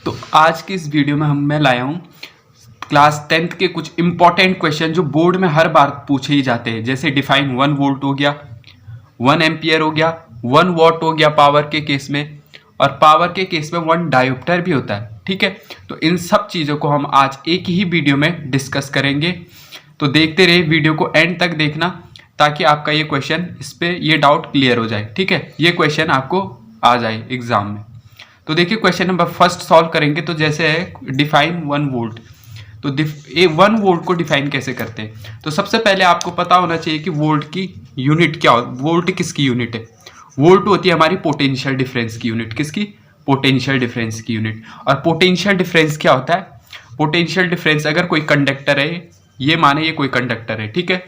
तो आज की इस वीडियो में मैं लाया हूँ क्लास 10th के कुछ इंपॉर्टेंट क्वेश्चन जो बोर्ड में हर बार पूछे ही जाते हैं। जैसे डिफाइन 1 वोल्ट हो गया, 1 एम्पियर हो गया, 1 वॉट हो गया पावर के केस में, और पावर के केस में 1 डायोप्टर भी होता है। ठीक है, तो इन सब चीज़ों को हम आज एक ही वीडियो में डिस्कस करेंगे। तो देखते रहिए, वीडियो को एंड तक देखना ताकि आपका ये क्वेश्चन, इस पर ये डाउट क्लियर हो जाए। ठीक है, ये क्वेश्चन आपको आ जाए एग्जाम में। तो देखिए, क्वेश्चन नंबर फर्स्ट सॉल्व करेंगे। तो जैसे है डिफाइन 1 वोल्ट, तो 1 वोल्ट को डिफाइन कैसे करते हैं। तो सबसे पहले आपको पता होना चाहिए कि वोल्ट की यूनिट क्या हो। वोल्ट किसकी यूनिट है? वोल्ट होती है हमारी पोटेंशियल डिफरेंस की यूनिट। किसकी? पोटेंशियल डिफरेंस की यूनिट। और पोटेंशियल डिफरेंस क्या होता है? पोटेंशियल डिफरेंस, अगर कोई कंडक्टर है, ये माने ये कोई कंडक्टर है, ठीक है,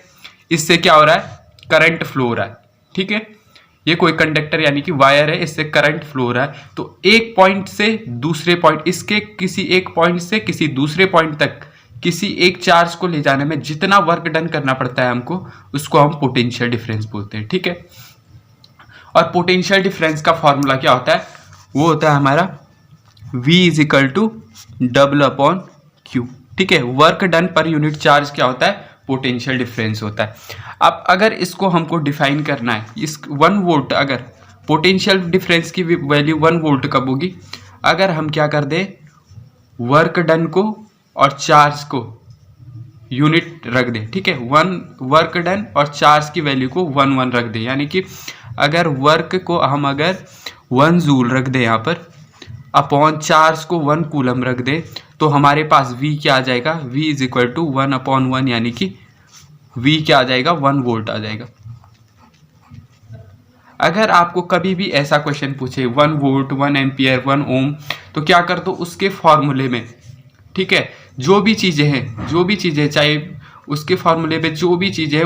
इससे क्या हो रहा है? करंट फ्लो हो रहा है। ठीक है, ये कोई कंडक्टर यानी कि वायर है, इससे करंट फ्लो हो रहा है। तो एक पॉइंट से दूसरे पॉइंट, इसके किसी एक पॉइंट से किसी दूसरे पॉइंट तक किसी एक चार्ज को ले जाने में जितना वर्क डन करना पड़ता है हमको, उसको हम पोटेंशियल डिफरेंस बोलते हैं। ठीक है, और पोटेंशियल डिफरेंस का फॉर्मूला क्या होता है? वो होता है हमारा V is equal to W upon Q. ठीक है, work done per unit charge क्या होता है? पोटेंशियल डिफरेंस होता है। अब अगर इसको हमको डिफाइन करना है, इस 1 वोल्ट, अगर पोटेंशियल डिफरेंस की वैल्यू 1 वोल्ट कब होगी? अगर हम क्या कर दें, वर्क डन को और चार्ज को यूनिट रख दें। ठीक है, 1 वर्क डन और चार्ज की वैल्यू को 1 रख दें। यानी कि अगर वर्क को हम अगर 1 जूल रख दें यहाँ पर, अपॉन चार्ज को 1 कूलम रख दें, तो हमारे पास V क्या आ जाएगा? V इज इक्वल टू 1/1, यानी कि V क्या आ जाएगा? 1 वोल्ट आ जाएगा। अगर आपको कभी भी ऐसा क्वेश्चन पूछे 1 वोल्ट, 1 एम्पियर, 1 ओम, तो क्या कर दो उसके फॉर्मूले में। ठीक है, जो भी चीज़ें चाहे उसके फॉर्मूले में जो भी चीज़ें हैं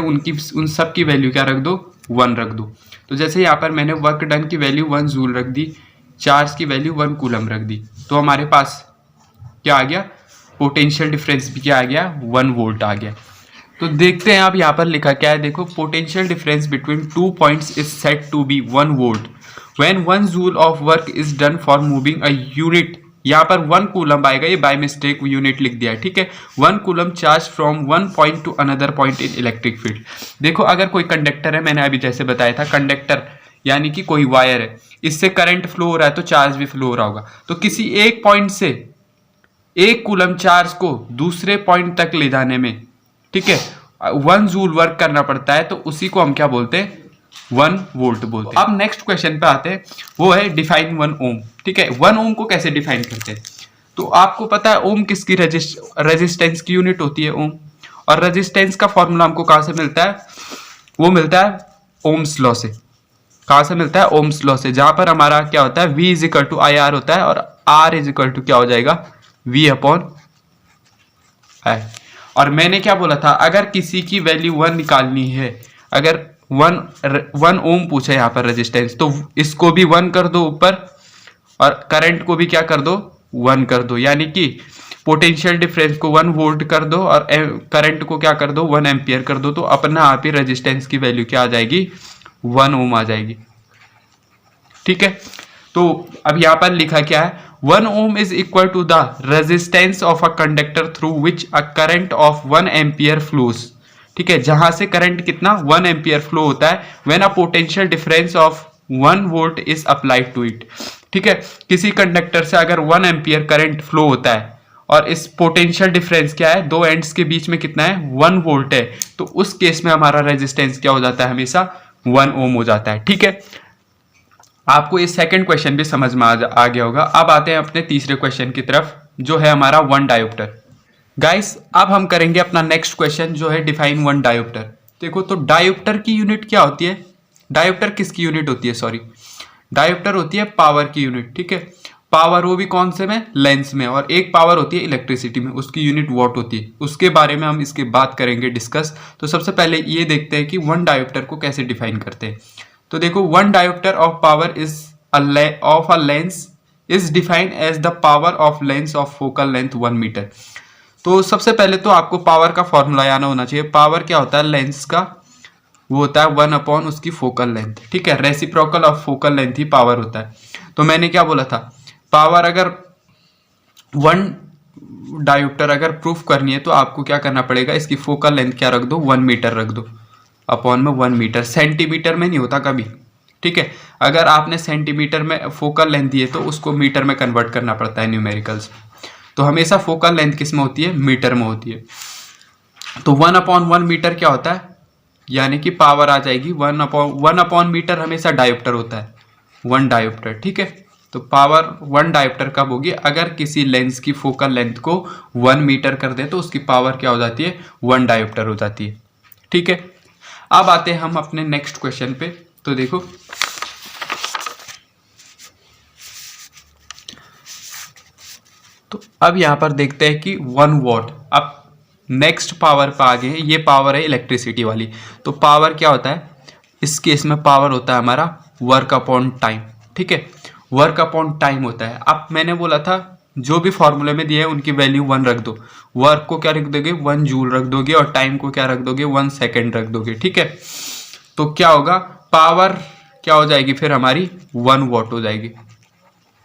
उन सब की वैल्यू क्या रख दो? 1 रख दो। तो जैसे यहाँ पर मैंने वर्क डन की वैल्यू 1 जूल रख दी, चार्ज की वैल्यू 1 कूलम रख दी, तो हमारे पास क्या आ गया? पोटेंशियल डिफरेंस भी क्या आ गया? 1 वोल्ट आ गया। तो देखते हैं आप यहाँ पर लिखा क्या है। देखो, potential difference between 2 points is said to be 1 volt when 1 joule of work is done for moving a unit. यहाँ पर 1 कूलम आएगा, ये बाय मिस्टेक यूनिट लिख दिया है। ठीक है, 1 coulomb charge from 1 point two another point in electric field. देखो, अगर कोई कंडक्टर है, मैंने अभी जैसे बताया था, कंडक्टर यानी कि कोई वायर है, इससे करंट फ्लो हो रहा है तो चार्ज भी फ्लो हो रहा होगा। तो किसी एक पॉइंट से 1 कूलम चार्ज को दूसरे पॉइंट तक ले जाने में, ठीक है, 1 जूल वर्क करना पड़ता है, तो उसी को हम क्या बोलते हैं? 1 वोल्ट बोलते हैं। अब नेक्स्ट क्वेश्चन पे आते हैं, वो है डिफाइन 1 ओम। ठीक है, 1 ओम को कैसे डिफाइन करते हैं? तो आपको पता है ओम किसकी रेजिस्टेंस की यूनिट होती है? ओम। और रेजिस्टेंस का फॉर्मूला हमको कहाँ से मिलता है? वो मिलता है ओम्स लॉ से। कहाँ से मिलता है? ओम्स लॉ से, जहां पर हमारा क्या होता है? V is equal to IR होता है, और R इज इक्वल टू क्या हो जाएगा? V upon I। और मैंने क्या बोला था? अगर किसी की वैल्यू 1 निकालनी है, अगर 1 ओम पूछे यहाँ पर रेजिस्टेंस, तो इसको भी 1 कर दो ऊपर, और करंट को भी क्या कर दो? 1 कर दो। यानी कि पोटेंशियल डिफरेंस को 1 वोल्ट कर दो और करंट को क्या कर दो? 1 एम्पियर कर दो, तो अपना आप ही रेजिस्टेंस की वैल्यू क्या आ जाएगी? 1 ओम आ जाएगी। ठीक है, तो अब यहां पर लिखा क्या है? 1 ohm is equal to the resistance of a conductor through which a current of 1 ampere flows. ठीक है, जहां से करंट कितना? 1 एम्पियर फ्लो होता है when a potential difference of 1 volt is applied to it. ठीक है, किसी कंडक्टर से अगर 1 एम्पियर करंट फ्लो होता है, और इस पोटेंशियल डिफरेंस क्या है? 2 एंड्स के बीच में कितना है? 1 वोल्ट है, तो उस केस में हमारा रेजिस्टेंस क्या हो जाता है? हमेशा 1 ओम हो जाता है। ठीक है, आपको इस सेकंड क्वेश्चन भी समझ में आ गया होगा। अब आते हैं अपने तीसरे क्वेश्चन की तरफ, जो है हमारा 1 डायोप्टर। गाइस, अब हम करेंगे अपना नेक्स्ट क्वेश्चन, जो है डिफाइन 1 डायोप्टर। देखो, तो डायोप्टर की यूनिट क्या होती है? डायोप्टर किसकी यूनिट होती है? सॉरी, डायोप्टर होती है पावर की यूनिट। ठीक है, पावर वो भी कौन से में? लेंस में। और एक पावर होती है इलेक्ट्रिसिटी में, उसकी यूनिट वॉट होती है। उसके बारे में हम इसके बात करेंगे डिस्कस। तो सबसे पहले ये देखते हैं कि 1 डायोप्टर को कैसे डिफाइन करते हैं। तो देखो, 1 dioptre of power is of a lens is defined as the power of lens of focal length 1 metre. तो सबसे पहले तो आपको पावर का फॉर्मूला आना होना चाहिए। पावर क्या होता है? लेंस का वो होता है 1 अपॉन उसकी फोकल लेंथ। ठीक है, reciprocal of focal length he power होता है। तो मैंने क्या बोला था? पावर अगर वन डायोप्टर अगर प्रूफ करनी है तो आपको क्या करना पड़ेगा, इसकी फोकल लेंथ क्या रख दो, 1 मीटर रख दो, अपॉन में 1 मीटर, सेंटीमीटर में नहीं होता कभी, ठीक है। अगर आपने सेंटीमीटर में फोकल लेंथ दी है तो उसको मीटर में कन्वर्ट करना पड़ता है न्यूमेरिकल्स। तो हमेशा फोकल लेंथ किस में होती है, मीटर में होती है। तो 1/1 मीटर क्या होता है, यानी कि पावर आ जाएगी 1/1 मीटर हमेशा डायोप्टर होता है, 1 डायोप्टर, ठीक है। तो पावर 1 डायोप्टर कब होगी, अगर किसी लेंस की फोकल लेंथ को 1 मीटर कर दे तो उसकी पावर क्या हो जाती है, 1 डायोप्टर हो जाती है, ठीक है। अब आते हैं हम अपने नेक्स्ट क्वेश्चन पे। तो देखो तो अब यहां पर देखते हैं कि 1 वॉट, अब नेक्स्ट पावर पे आ गए हैं, ये पावर है इलेक्ट्रिसिटी वाली। तो पावर क्या होता है, इस केस में पावर होता है हमारा वर्क अपॉन टाइम, ठीक है, वर्क अपॉन टाइम होता है। अब मैंने बोला था जो भी फॉर्मूले में दिए है उनकी वैल्यू 1 रख दो, वर्क को क्या रख दोगे, 1 जूल रख दोगे, और टाइम को क्या रख दोगे, 1 सेकेंड रख दोगे, ठीक है। तो क्या होगा, पावर क्या हो जाएगी फिर हमारी 1 वॉट हो जाएगी,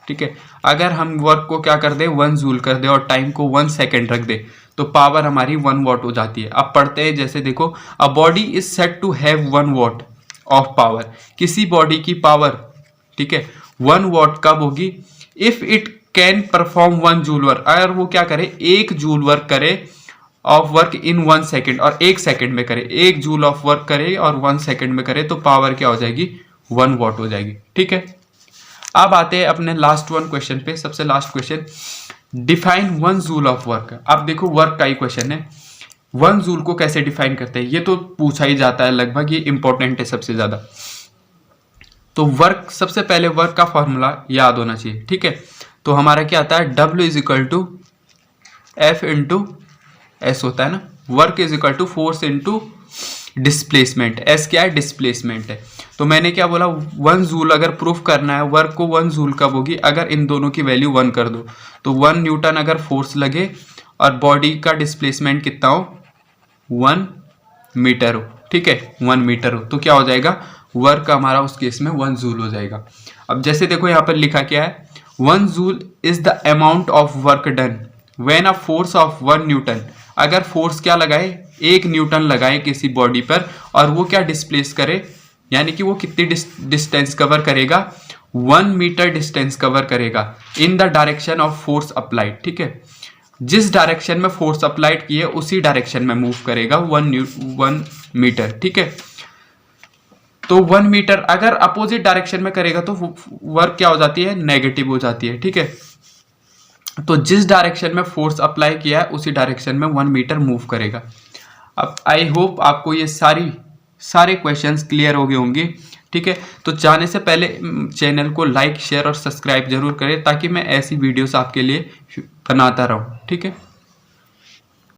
ठीक है। अगर हम वर्क को क्या कर दे, 1 जूल कर दे, और टाइम को 1 सेकेंड रख दे, तो पावर हमारी 1 वॉट हो जाती है। अब पढ़ते हैं, जैसे देखो, a body is said to have 1 watt of power, किसी बॉडी की पावर, ठीक है, 1 वॉट कब होगी, if it can perform 1 joule work, अगर वो क्या करे, 1 जूल वर्क करे ऑफ वर्क इन 1 सेकेंड, और 1 सेकेंड में करे, 1 जूल ऑफ वर्क करे और 1 सेकेंड में करे, तो पावर क्या हो जाएगी, 1 वॉट हो जाएगी, ठीक है। अब आते हैं अपने लास्ट वन क्वेश्चन पे, सबसे last question, define 1 joule of work. अब देखो वर्क का ही क्वेश्चन है, 1 जूल को कैसे डिफाइन करते हैं, ये तो पूछा ही जाता है लगभग, ये इंपॉर्टेंट है सबसे ज्यादा। तो वर्क, सबसे पहले वर्क का फॉर्मूला याद होना चाहिए, ठीक है। तो हमारा क्या आता है, W is equal to F into S होता है ना, work is equal to force into displacement, S क्या है, डिस्प्लेसमेंट है। तो मैंने क्या बोला, 1 जूल अगर प्रूफ करना है, वर्क को 1 जूल कब होगी, अगर इन दोनों की वैल्यू 1 कर दो, तो 1 न्यूटन अगर फोर्स लगे और बॉडी का डिस्प्लेसमेंट कितना हो, 1 मीटर हो, ठीक है, 1 मीटर हो, तो क्या हो जाएगा, वर्क हमारा उस केस में 1 जूल हो जाएगा। अब जैसे देखो यहाँ पर लिखा क्या है, 1 joule is the amount of work done when a force of 1 Newton, अगर फोर्स क्या लगाए, 1 न्यूटन लगाए किसी बॉडी पर, और वो क्या डिस्प्लेस करे, यानी कि वो कितनी डिस्टेंस कवर करेगा, 1 मीटर डिस्टेंस कवर करेगा in the direction of force applied, ठीक है, जिस डायरेक्शन में फोर्स अप्लाइड की है उसी डायरेक्शन में मूव करेगा 1 मीटर, ठीक है। तो 1 मीटर अगर अपोजिट डायरेक्शन में करेगा तो वर्क क्या हो जाती है, नेगेटिव हो जाती है, ठीक है। तो जिस डायरेक्शन में फोर्स अप्लाई किया है उसी डायरेक्शन में 1 मीटर मूव करेगा। अब आई होप आपको ये सारे क्वेश्चंस क्लियर हो गए होंगे, ठीक है। तो जाने से पहले चैनल को लाइक, शेयर और सब्सक्राइब जरूर करें, ताकि मैं ऐसी वीडियोस आपके लिए बनाता रहूं, ठीक है।